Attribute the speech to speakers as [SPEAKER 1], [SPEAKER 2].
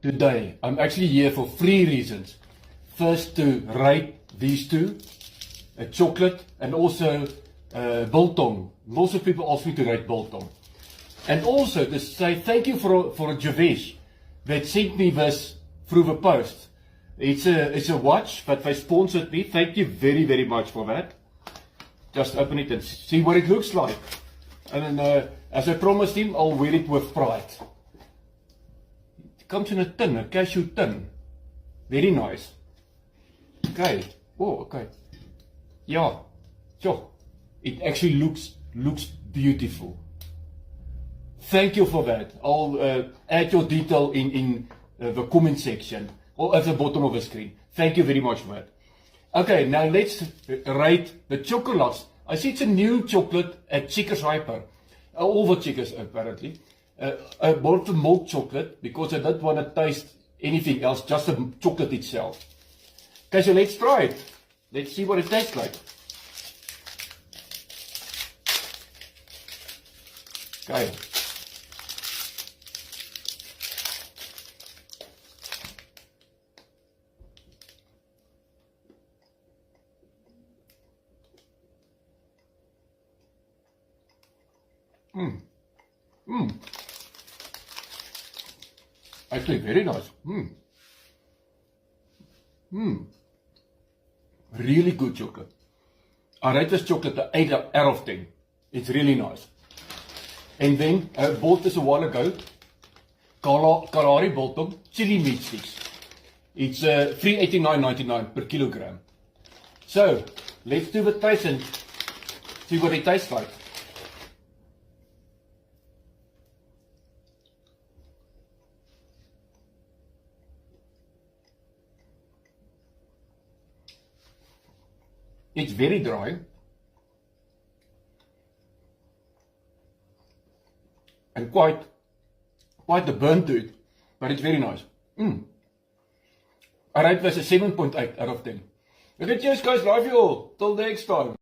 [SPEAKER 1] Today, I'm actually here for 3 reasons. First, to rate these two, a chocolate and also biltong. Lots of people ask me to rate biltong. And also to say thank you for Javesh that sent me this through the post. It's a watch, but they sponsored me. Thank you very, very much for that. Just open it and see what it looks like. And then, as I promised him, I'll wear it with pride. It comes in a tin, a cashew tin. Very nice. Okay. Oh, okay. Yeah. So, it actually looks beautiful. Thank you for that. I'll add your detail in the comment section or at the bottom of the screen. Thank you very much for that. Okay, now let's rate the chocolates. I see it's a new chocolate at Checkers Hyper. All the Checkers apparently. I bought the milk chocolate because I don't want to taste anything else, just the chocolate itself. Okay, so let's try it. Let's see what it tastes like. Okay. Actually, very nice. Really good chocolate. I rate this chocolate an 8 out of 10. It's really nice. And then I bought this a while ago. Kalahari biltong chili meat sticks. It's $389.99 per kilogram. So let's do the taste and see what it tastes like. It's very dry and quite a burn to it, but it's very nice. I rate this a 7.8 out of 10. Okay, cheers guys, love you all. Till next time.